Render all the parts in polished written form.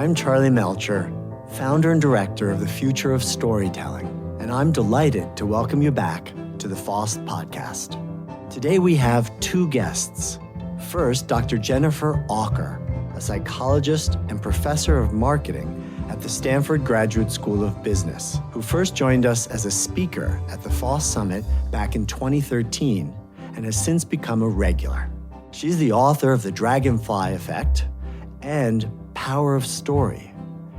I'm Charlie Melcher, founder and director of the Future of Storytelling, and I'm delighted to welcome you back to the FoST podcast. Today we have two guests. First, Dr. Jennifer Aaker, a psychologist and professor of marketing at the Stanford Graduate School of Business, who first joined us as a speaker at the FoST Summit back in 2013 and has since become a regular. She's the author of The Dragonfly Effect and Power of Story,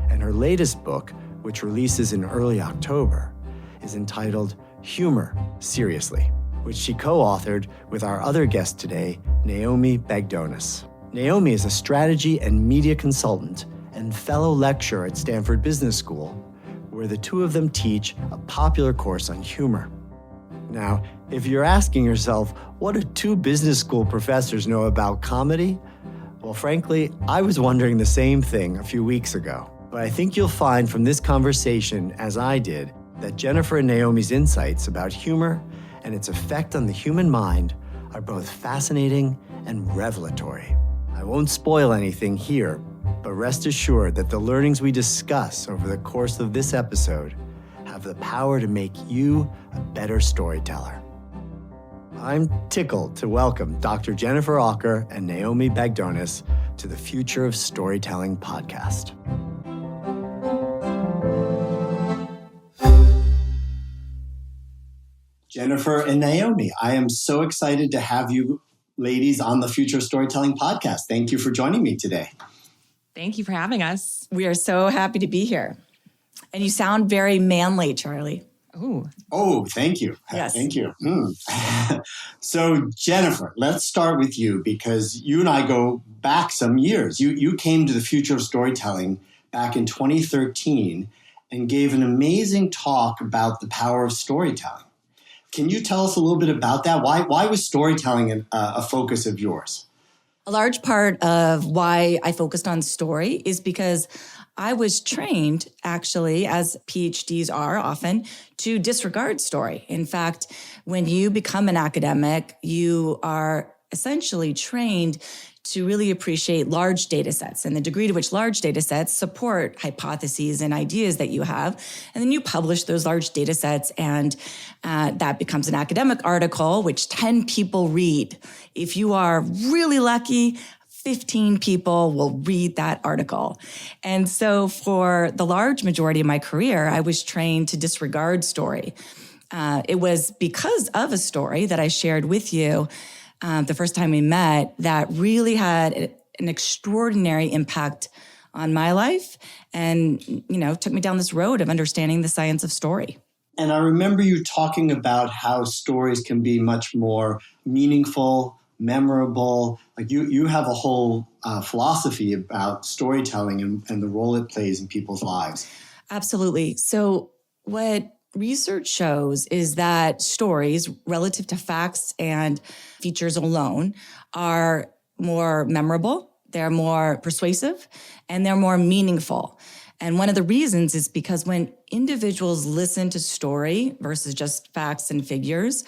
and her latest book, which releases in early October, is entitled Humor, Seriously, which she co-authored with our other guest today, Naomi Bagdonas. Naomi is a strategy and media consultant and fellow lecturer at Stanford Business School, where the two of them teach a popular course on humor. Now, if you're asking yourself, what do two business school professors know about comedy? Well, frankly, I was wondering the same thing a few weeks ago. But I think you'll find from this conversation, as I did, that Jennifer and Naomi's insights about humor and its effect on the human mind are both fascinating and revelatory. I won't spoil anything here, but rest assured that the learnings we discuss over the course of this episode have the power to make you a better storyteller. I'm tickled to welcome Dr. Jennifer Aaker and Naomi Bagdonas to the Future of Storytelling podcast. Jennifer and Naomi, I am so excited to have you ladies on the Future of Storytelling podcast. Thank you for joining me today. Thank you for having us. We are so happy to be here. And you sound very manly, Charlie. Oh, thank you. Yes. Thank you. So, Jennifer, let's start with you because you and I go back some years. You came to the Future of Storytelling back in 2013 and gave an amazing talk about the power of storytelling. Can you tell us a little bit about that? Why was storytelling a focus of yours? A large part of why I focused on story is because I was trained, actually, as PhDs are often, to disregard story. In fact, when you become an academic, you are essentially trained to really appreciate large data sets and the degree to which large data sets support hypotheses and ideas that you have. And then you publish those large data sets, and that becomes an academic article, which 10 people read. If you are really lucky, 15 people will read that article. And so for the large majority of my career, I was trained to disregard story. It was because of a story that I shared with you the first time we met that really had an extraordinary impact on my life and, took me down this road of understanding the science of story. And I remember you talking about how stories can be much more meaningful, memorable. Like you have a whole philosophy about storytelling and the role it plays in people's lives. Absolutely. So what research shows is that stories relative to facts and features alone are more memorable, they're more persuasive, and they're more meaningful. And one of the reasons is because when individuals listen to story versus just facts and figures,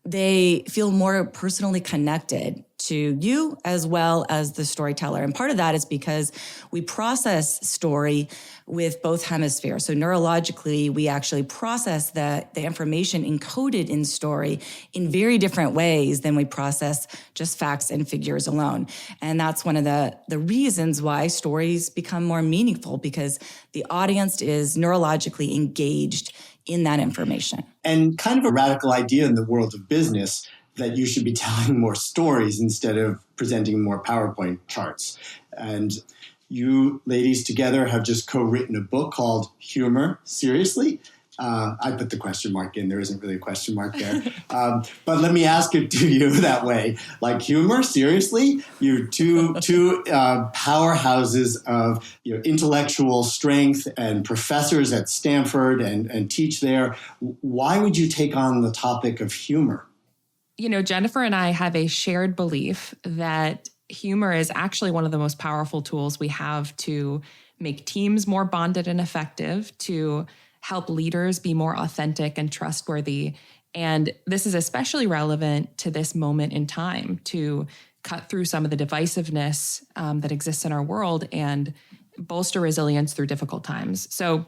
they feel more personally connected to you as well as the storyteller. And part of that is because we process story with both hemispheres. So neurologically, we actually process the information encoded in story in very different ways than we process just facts and figures alone. And that's one of the reasons why stories become more meaningful, because the audience is neurologically engaged in that information. And kind of a radical idea in the world of business that you should be telling more stories instead of presenting more PowerPoint charts. And you ladies together have just co-written a book called Humor, Seriously? I put the question mark in. There isn't really a question mark there. But let me ask it to you that way. Like, humor, seriously? You're two powerhouses of intellectual strength and professors at Stanford and teach there. Why would you take on the topic of humor? Jennifer and I have a shared belief that humor is actually one of the most powerful tools we have to make teams more bonded and effective, to help leaders be more authentic and trustworthy. And this is especially relevant to this moment in time to cut through some of the divisiveness that exists in our world and bolster resilience through difficult times. So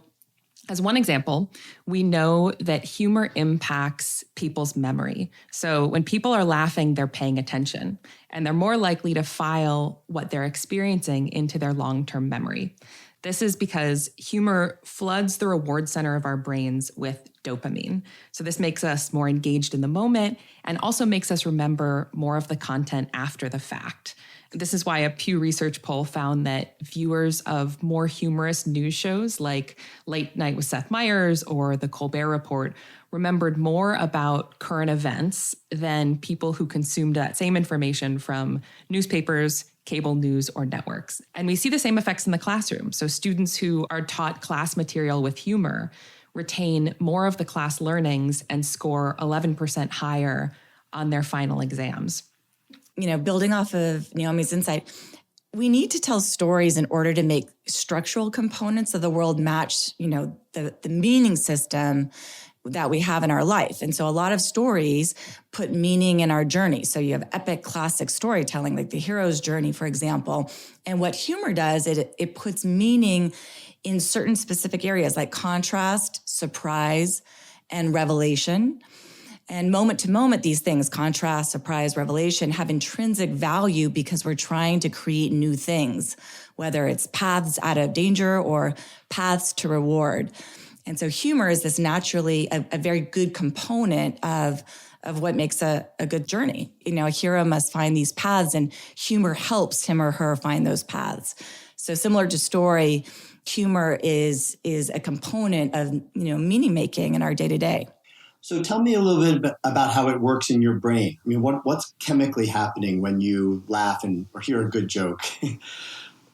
as one example, we know that humor impacts people's memory. So when people are laughing, they're paying attention, and they're more likely to file what they're experiencing into their long-term memory. This is because humor floods the reward center of our brains with dopamine. So this makes us more engaged in the moment and also makes us remember more of the content after the fact. This is why a Pew Research poll found that viewers of more humorous news shows like Late Night with Seth Meyers or The Colbert Report remembered more about current events than people who consumed that same information from newspapers, cable news, or networks. And we see the same effects in the classroom. So students who are taught class material with humor retain more of the class learnings and score 11% higher on their final exams. Building off of Naomi's insight, we need to tell stories in order to make structural components of the world match, the meaning system that we have in our life. And so a lot of stories put meaning in our journey. So you have epic classic storytelling, like the hero's journey, for example. And what humor does, it puts meaning in certain specific areas like contrast, surprise, and revelation. And moment to moment, these things, contrast, surprise, revelation, have intrinsic value because we're trying to create new things, whether it's paths out of danger or paths to reward. And so humor is this naturally a very good component of what makes a good journey. A hero must find these paths, and humor helps him or her find those paths. So similar to story, humor is a component of meaning making in our day-to-day. So tell me a little bit about how it works in your brain. I mean, what's chemically happening when you laugh or hear a good joke?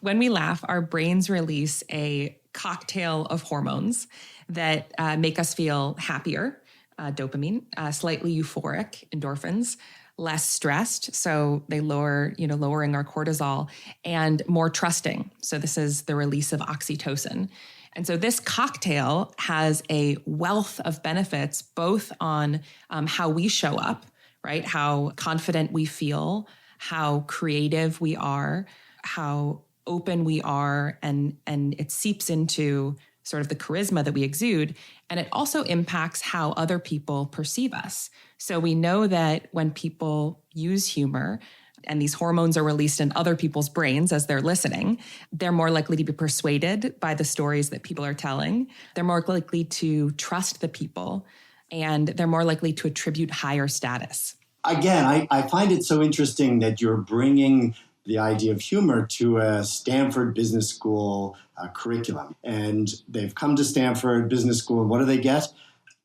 When we laugh, our brains release a cocktail of hormones that make us feel happier, dopamine, slightly euphoric, endorphins, less stressed, so they lowering our cortisol, and more trusting. So this is the release of oxytocin. And so this cocktail has a wealth of benefits, both on how we show up, right? How confident we feel, how creative we are, how open we are, and it seeps into sort of the charisma that we exude. And it also impacts how other people perceive us. So we know that when people use humor, and these hormones are released in other people's brains as they're listening, they're more likely to be persuaded by the stories that people are telling. They're more likely to trust the people, and they're more likely to attribute higher status. Again, I find it so interesting that you're bringing the idea of humor to a Stanford Business School curriculum. And they've come to Stanford Business School, and what do they get?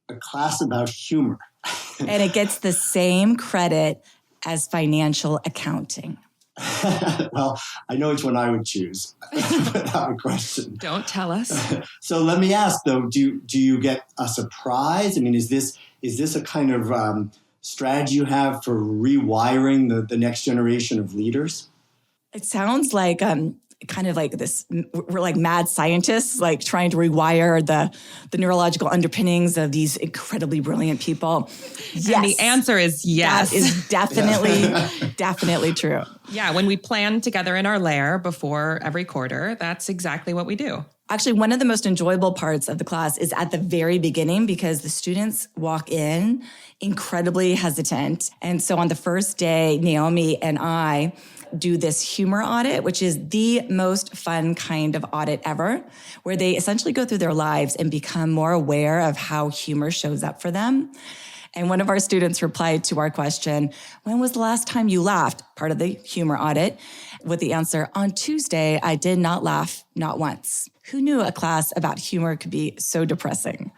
A class about humor. And it gets the same credit as financial accounting. Well, I know which one I would choose, without a question. Don't tell us. So let me ask, though, do you get a surprise? I mean, is this a kind of strategy you have for rewiring the next generation of leaders? It sounds like kind of like this, we're like mad scientists, like trying to rewire the neurological underpinnings of these incredibly brilliant people. Yes. And the answer is yes. That is definitely true. Yeah, when we plan together in our lair before every quarter, that's exactly what we do. Actually, one of the most enjoyable parts of the class is at the very beginning because the students walk in incredibly hesitant. And so on the first day, Naomi and I do this humor audit, which is the most fun kind of audit ever, where they essentially go through their lives and become more aware of how humor shows up for them. And one of our students replied to our question, when was the last time you laughed? Part of the humor audit, with the answer, on Tuesday, I did not laugh, not once. Who knew a class about humor could be so depressing?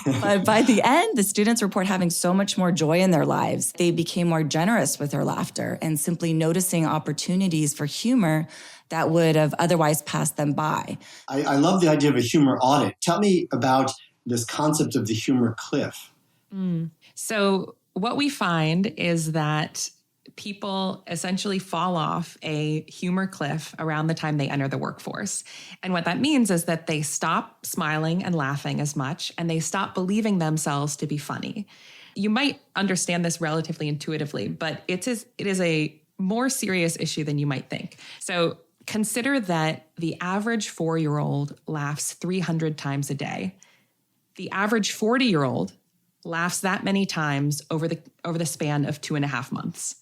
But by the end, the students report having so much more joy in their lives. They became more generous with their laughter and simply noticing opportunities for humor that would have otherwise passed them by. I love the idea of a humor audit. Tell me about this concept of the humor cliff. So what we find is that people essentially fall off a humor cliff around the time they enter the workforce. And what that means is that they stop smiling and laughing as much, and they stop believing themselves to be funny. You might understand this relatively intuitively, but it is a more serious issue than you might think. So consider that the average 4-year-old laughs 300 times a day. The average 40-year-old laughs that many times over the span of 2.5 months.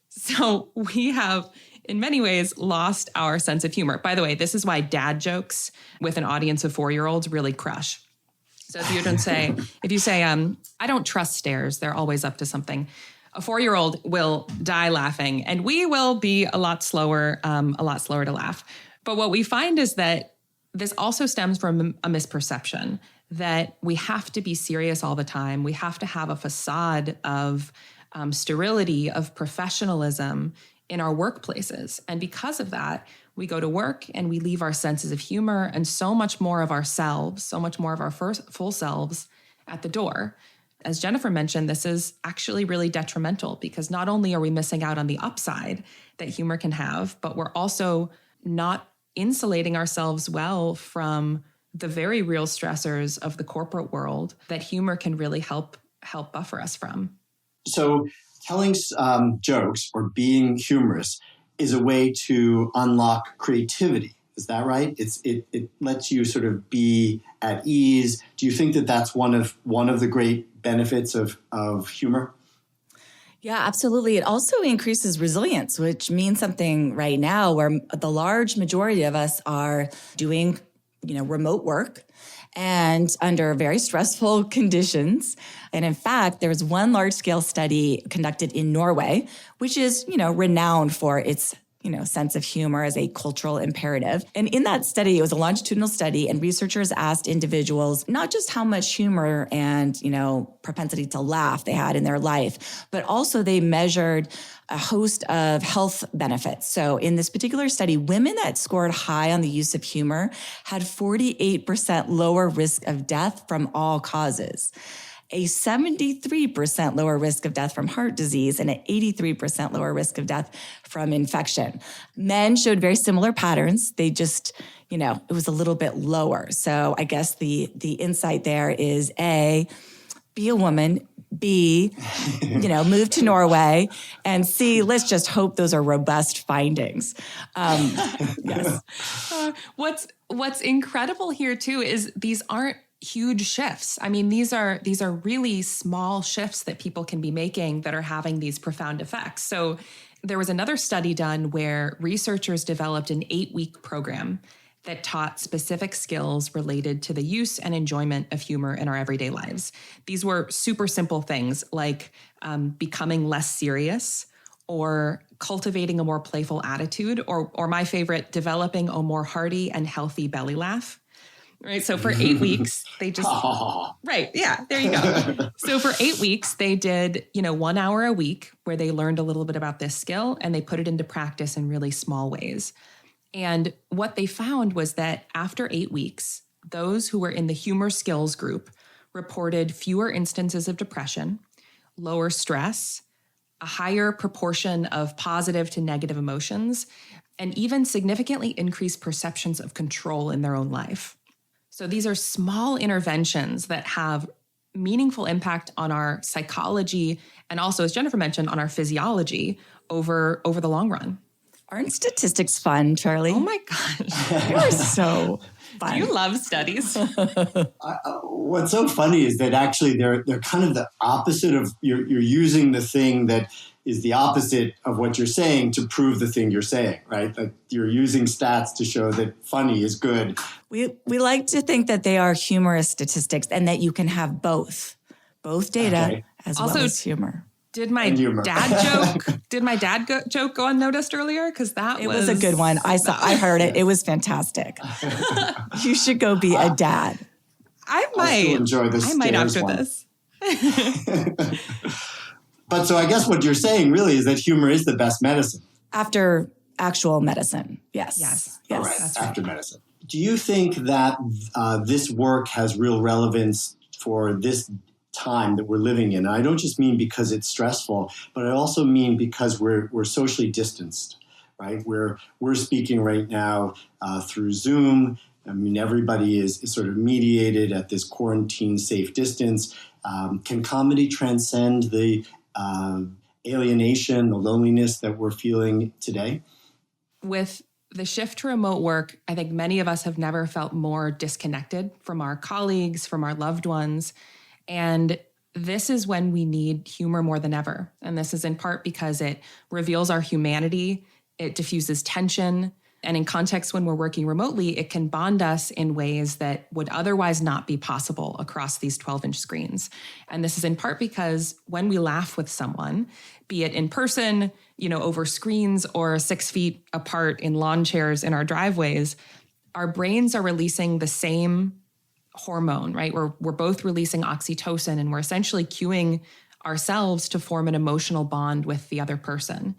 So we have, in many ways, lost our sense of humor. By the way, this is why dad jokes with an audience of 4-year-olds really crush. So if you say, I don't trust stairs, they're always up to something, a 4-year-old will die laughing, and we will be a lot slower to laugh. But what we find is that this also stems from a misperception that we have to be serious all the time. We have to have a facade of sterility, of professionalism in our workplaces. And because of that, we go to work and we leave our senses of humor and so much more of ourselves, so much more of our full selves at the door. As Jennifer mentioned, this is actually really detrimental because not only are we missing out on the upside that humor can have, but we're also not insulating ourselves well from the very real stressors of the corporate world that humor can really help buffer us from. So telling jokes or being humorous is a way to unlock creativity. Is that right? It lets you sort of be at ease. Do you think that that's one of the great benefits of humor? Yeah, absolutely. It also increases resilience, which means something right now where the large majority of us are doing, remote work and under very stressful conditions. And in fact, there was one large-scale study conducted in Norway, which is, renowned for its sense of humor as a cultural imperative. And in that study, it was a longitudinal study, and researchers asked individuals not just how much humor and, propensity to laugh they had in their life, but also they measured a host of health benefits. So in this particular study, women that scored high on the use of humor had 48% lower risk of death from all causes, a 73% lower risk of death from heart disease, and an 83% lower risk of death from infection. Men showed very similar patterns. They just, it was a little bit lower. So I guess the insight there is A, be a woman, B, move to Norway, and C, let's just hope those are robust findings. Yes. What's incredible here too is these aren't huge shifts. I mean, these are really small shifts that people can be making that are having these profound effects. So there was another study done where researchers developed an 8-week program that taught specific skills related to the use and enjoyment of humor in our everyday lives. These were super simple things like becoming less serious or cultivating a more playful attitude, or my favorite, developing a more hearty and healthy belly laugh. Right. So for 8 weeks, they just, right. Yeah, there you go. So for 8 weeks, they did, 1 hour a week where they learned a little bit about this skill and they put it into practice in really small ways. And what they found was that after 8 weeks, those who were in the humor skills group reported fewer instances of depression, lower stress, a higher proportion of positive to negative emotions, and even significantly increased perceptions of control in their own life. So these are small interventions that have meaningful impact on our psychology and also, as Jennifer mentioned, on our physiology over the long run. Aren't statistics fun, Charlie? Oh my gosh. You're so fun. Do you love studies? What's so funny is that actually they're kind of the opposite of, you're using the thing that is the opposite of what you're saying to prove the thing you're saying, right? Like you're using stats to show that funny is good. We like to think that they are humorous statistics and that you can have both data as well as humor. Did my dad joke go unnoticed earlier? Because it was a good one. I heard it. It was fantastic. You should go be a dad. I might enjoy this. I might after this. But so I guess what you're saying really is that humor is the best medicine. After actual medicine. Yes. All right. After medicine. Do you think that this work has real relevance for this time that we're living in? And I don't just mean because it's stressful, but I also mean because we're socially distanced, right? We're speaking right now through Zoom. I mean, everybody is sort of mediated at this quarantine safe distance. Can comedy transcend the alienation, the loneliness that we're feeling today? With the shift to remote work, I think many of us have never felt more disconnected from our colleagues, from our loved ones. And this is when we need humor more than ever. And this is in part because it reveals our humanity, it diffuses tension. And in contexts when we're working remotely, it can bond us in ways that would otherwise not be possible across these 12-inch screens. And this is in part because when we laugh with someone, be it in person, over screens or 6 feet apart in lawn chairs in our driveways, our brains are releasing the same hormone, right? We're both releasing oxytocin, and we're essentially cueing ourselves to form an emotional bond with the other person.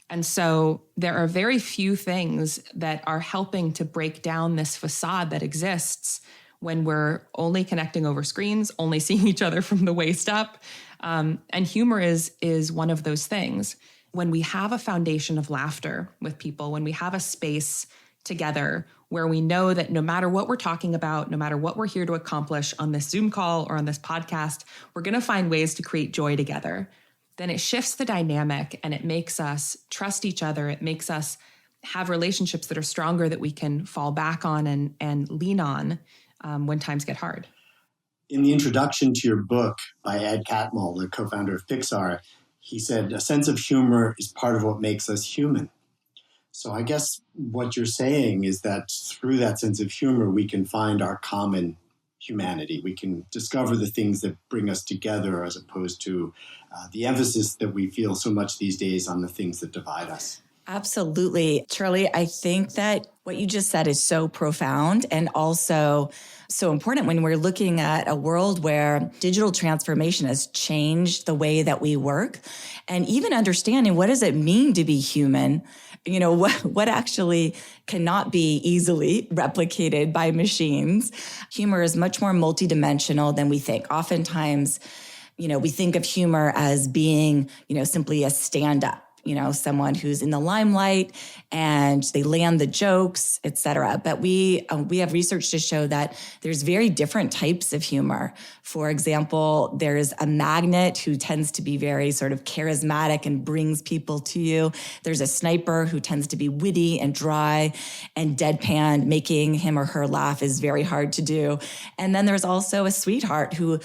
And so there are very few things that are helping to break down this facade that exists when we're only connecting over screens, only seeing each other from the waist up. And humor is one of those things. When we have a foundation of laughter with people, when we have a space together where we know that no matter what we're talking about, no matter what we're here to accomplish on this Zoom call or on this podcast, we're going to find ways to create joy together, then it shifts the dynamic and it makes us trust each other. It makes us have relationships that are stronger, that we can fall back on and lean on when times get hard. In the introduction to your book by Ed Catmull, the co-founder of Pixar, he said, a sense of humor is part of what makes us human. So I guess what you're saying is that through that sense of humor, we can find our common humanity. We can discover the things that bring us together as opposed to the emphasis that we feel so much these days on the things that divide us. Absolutely. Charlie, I think that what you just said is so profound and also so important when we're looking at a world where digital transformation has changed the way that we work, and even understanding what does it mean to be human. What actually cannot be easily replicated by machines. Humor is much more multidimensional than we think. Oftentimes, we think of humor as being, simply a stand-up, someone who's in the limelight and they land the jokes, et cetera. But we have research to show that there's very different types of humor. For example, there's a magnet who tends to be very sort of charismatic and brings people to you. There's a sniper who tends to be witty and dry and deadpan. Making him or her laugh is very hard to do. And then there's also a sweetheart who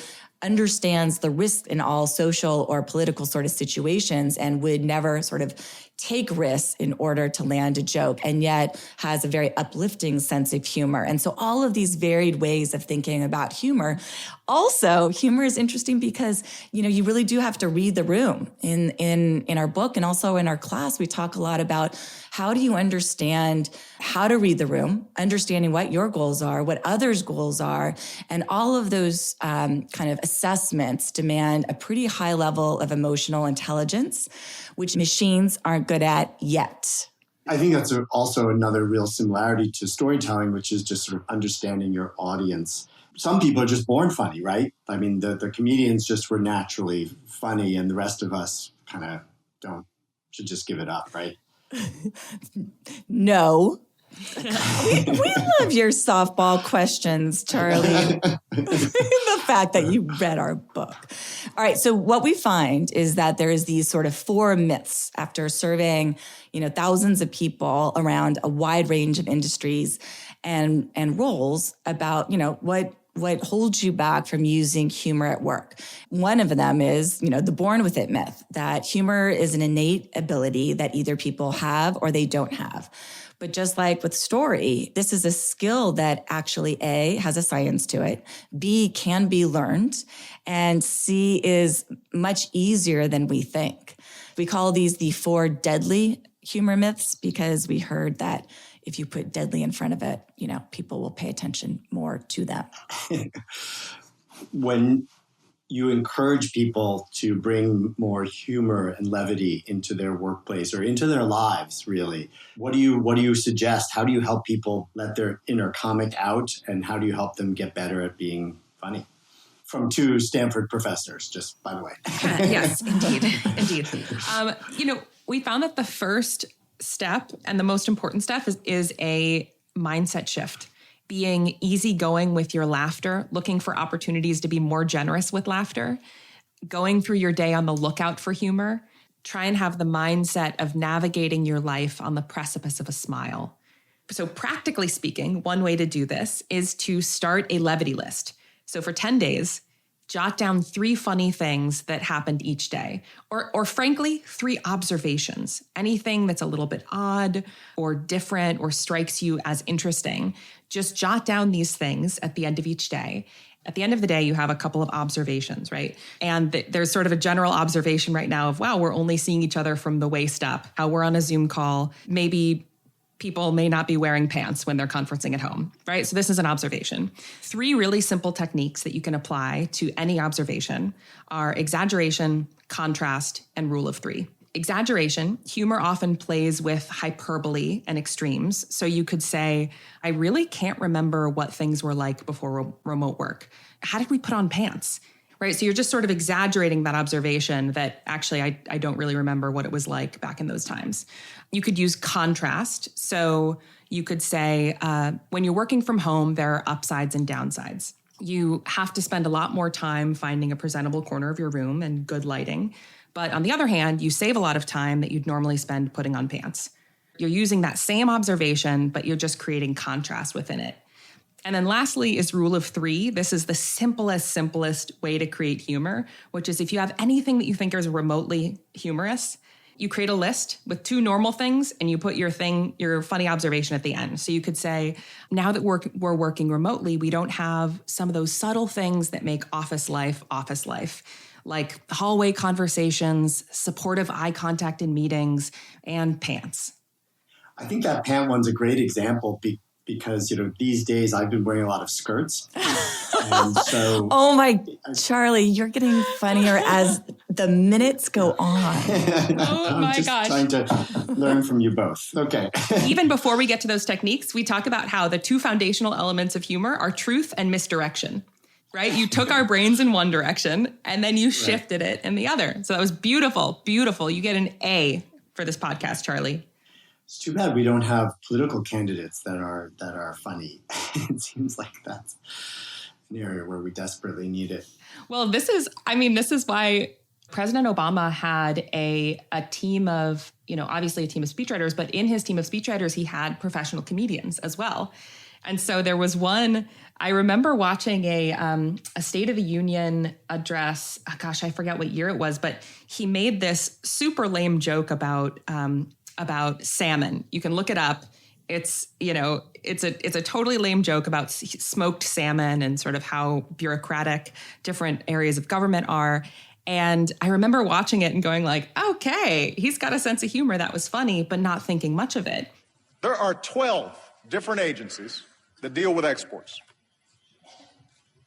understands the risk in all social or political sort of situations and would never sort of take risks in order to land a joke, and yet has a very uplifting sense of humor. And so all of these varied ways of thinking about humor. Also, humor is interesting because, you really do have to read the room. In our book and also in our class, we talk a lot about how do you understand how to read the room, understanding what your goals are, what others' goals are, and all of those kind of assessments demand a pretty high level of emotional intelligence, which machines aren't good at yet. I think that's also another real similarity to storytelling, which is just sort of understanding your audience. Some people are just born funny, right? I mean, the comedians just were naturally funny, and the rest of us kind of should just give it up, right? No. we love your softball questions, Charlie. The fact that you read our book. All right. So what we find is that there is these sort of 4 myths after surveying, thousands of people around a wide range of industries and roles about, what holds you back from using humor at work. One of them is, the born with it myth, that humor is an innate ability that either people have or they don't have. But just like with story, this is a skill that actually A, has a science to it, B, can be learned, and C, is much easier than we think. We call these the 4 deadly humor myths because we heard that if you put deadly in front of it, people will pay attention more to them. When you encourage people to bring more humor and levity into their workplace or into their lives, really, what do you suggest? How do you help people let their inner comic out, and how do you help them get better at being funny? From 2 Stanford professors, just by the way. Yes, indeed. We found that the first step and the most important step is a mindset shift. Being easygoing with your laughter, looking for opportunities to be more generous with laughter, going through your day on the lookout for humor. Try and have the mindset of navigating your life on the precipice of a smile. So practically speaking, one way to do this is to start a levity list. So for 10 days, jot down 3 funny things that happened each day, or frankly, 3 observations, anything that's a little bit odd or different or strikes you as interesting. Just jot down these things at the end of each day. At the end of the day, you have a couple of observations, right? And there's sort of a general observation right now of, wow, we're only seeing each other from the waist up. We're on a Zoom call. Maybe people may not be wearing pants when they're conferencing at home, right? So this is an observation. 3 really simple techniques that you can apply to any observation are exaggeration, contrast, and rule of 3. Exaggeration, humor often plays with hyperbole and extremes. So you could say, I really can't remember what things were like before remote work. How did we put on pants? Right? So you're just sort of exaggerating that observation that actually I don't really remember what it was like back in those times. You could use contrast. So you could say, when you're working from home, there are upsides and downsides. You have to spend a lot more time finding a presentable corner of your room and good lighting. But on the other hand, you save a lot of time that you'd normally spend putting on pants. You're using that same observation, but you're just creating contrast within it. And then lastly is rule of 3. This is the simplest way to create humor, which is if you have anything that you think is remotely humorous, you create a list with 2 normal things and you put your funny observation at the end. So you could say, now that we're working remotely, we don't have some of those subtle things that make office life, like hallway conversations, supportive eye contact in meetings, and pants. I think that pant one's a great example because, these days I've been wearing a lot of skirts. And so, oh my, Charlie, you're getting funnier as the minutes go on. Oh my gosh. I'm just trying to learn from you both. Okay. Even before we get to those techniques, we talk about how the 2 foundational elements of humor are truth and misdirection. Right? You took our brains in one direction and then you shifted it in the other. So that was beautiful, beautiful. You get an A for this podcast, Charlie. It's too bad we don't have political candidates that are funny. It seems like that's an area where we desperately need it. Well, this is why President Obama had a team of, obviously a team of speechwriters, but in his team of speechwriters, he had professional comedians as well. And so there was one, I remember watching a State of the Union address. Oh gosh, I forget what year it was, but he made this super lame joke about salmon. You can look it up. It's a totally lame joke about smoked salmon and sort of how bureaucratic different areas of government are. And I remember watching it and going like, okay, he's got a sense of humor. That was funny, but not thinking much of it. There are 12 different agencies that deal with exports.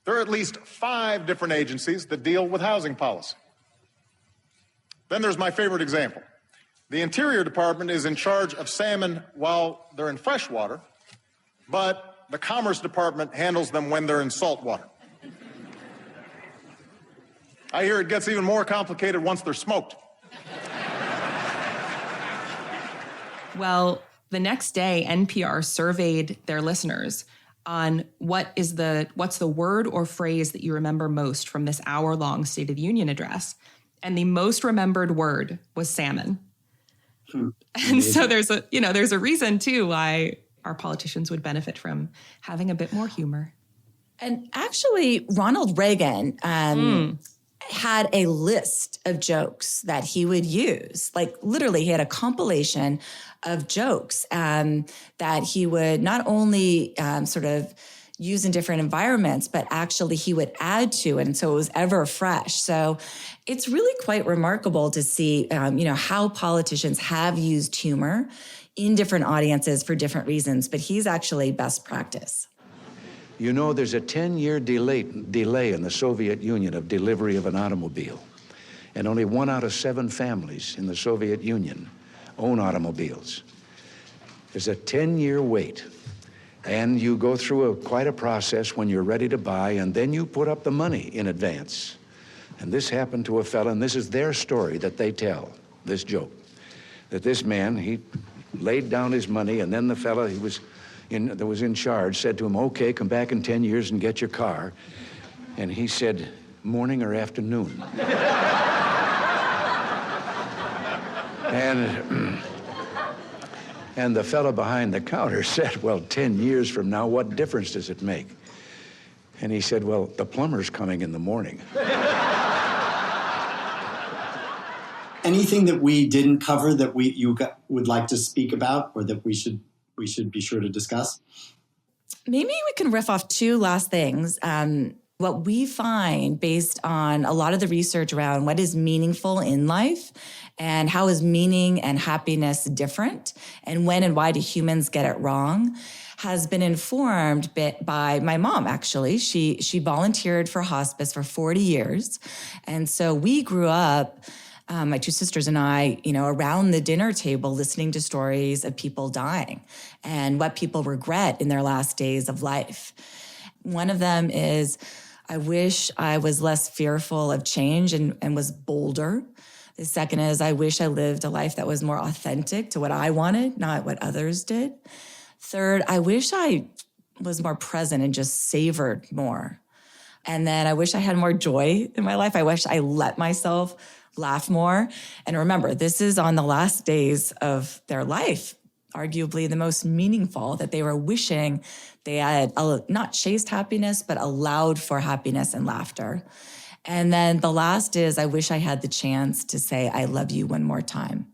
There are at least 5 different agencies that deal with housing policy. Then there's my favorite example. The Interior Department is in charge of salmon while they're in freshwater, but the Commerce Department handles them when they're in saltwater. I hear it gets even more complicated once they're smoked. Well, the next day, NPR surveyed their listeners on what's the word or phrase that you remember most from this hour-long State of the Union address. And the most remembered word was salmon. And so there's a reason too why our politicians would benefit from having a bit more humor. And actually, Ronald Reagan had a list of jokes that he would use. Like literally, he had a compilation of jokes that he would not only sort of use in different environments, but actually he would add to it. And so it was ever fresh. So it's really quite remarkable to see, how politicians have used humor in different audiences for different reasons, but he's actually best practice. There's a 10-year delay in the Soviet Union of delivery of an automobile. And only 1 out of 7 families in the Soviet Union own automobiles. There's a 10-year wait. And you go through quite a process when you're ready to buy, and then you put up the money in advance. And this happened to a fella, and this is their story that they tell, this joke. That this man, he laid down his money, and then the fella that was in charge said to him, okay, come back in 10 years and get your car. And he said, morning or afternoon? And the fellow behind the counter said, well, 10 years from now, what difference does it make? And he said, well, the plumber's coming in the morning. Anything that we didn't cover that would like to speak about, or that we should be sure to discuss? Maybe we can riff off two last things. What we find based on a lot of the research around what is meaningful in life and how is meaning and happiness different, and when and why do humans get it wrong, has been informed by my mom, actually. She volunteered for hospice for 40 years. And so we grew up, my two sisters and I, around the dinner table listening to stories of people dying and what people regret in their last days of life. One of them is, I wish I was less fearful of change and was bolder. The second is, I wish I lived a life that was more authentic to what I wanted, not what others did. Third, I wish I was more present and just savored more. And then I wish I had more joy in my life. I wish I let myself laugh more. And remember, this is on the last days of their life, arguably the most meaningful, that they were wishing they had not chased happiness, but allowed for happiness and laughter. And then the last is, I wish I had the chance to say, I love you one more time.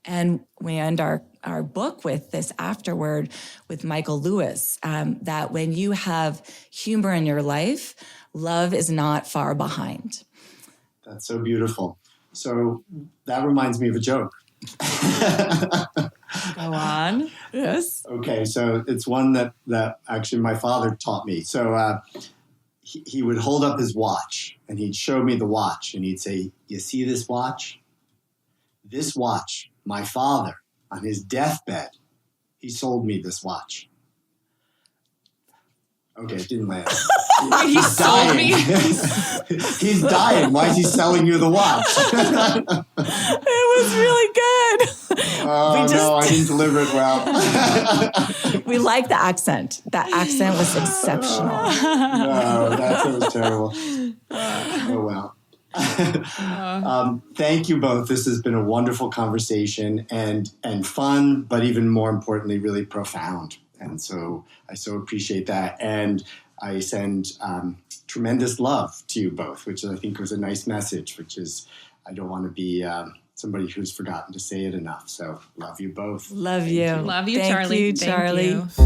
And we end our book with this afterword with Michael Lewis, that when you have humor in your life, love is not far behind. That's so beautiful. So that reminds me of a joke. Go on. Yes. Okay, so it's one that actually my father taught me. So he would hold up his watch and he'd show me the watch and he'd say, you see this watch? This watch, my father, on his deathbed, he sold me this watch. Okay, it didn't land. He sold me. He's dying. Why is he selling you the watch? It was really good. No, I didn't deliver it well. We like the accent. That accent was exceptional. No, that was terrible. Oh, well. Thank you both. This has been a wonderful conversation and fun, but even more importantly, really profound. And so I so appreciate that. And I send tremendous love to you both, which I think was a nice message, which is I don't want to be somebody who's forgotten to say it enough. So love you both. Love you. Love you, Thank Charlie. you, Charlie. Thank you.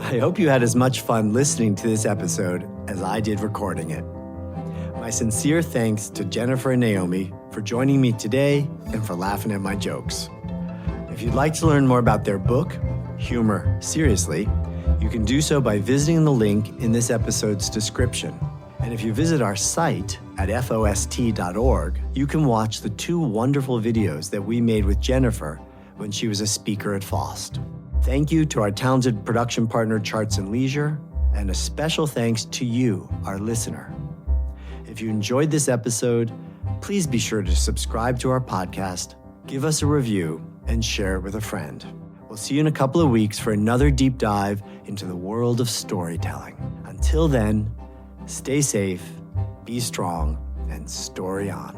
I hope you had as much fun listening to this episode as I did recording it. My sincere thanks to Jennifer and Naomi for joining me today and for laughing at my jokes. If you'd like to learn more about their book, Humor Seriously, you can do so by visiting the link in this episode's description. And if you visit our site at FoST.org, you can watch the 2 wonderful videos that we made with Jennifer when she was a speaker at FoST. Thank you to our talented production partner, Charts and Leisure, and a special thanks to you, our listener. If you enjoyed this episode, please be sure to subscribe to our podcast, give us a review, and share it with a friend. We'll see you in a couple of weeks for another deep dive into the world of storytelling. Until then, stay safe, be strong, and story on.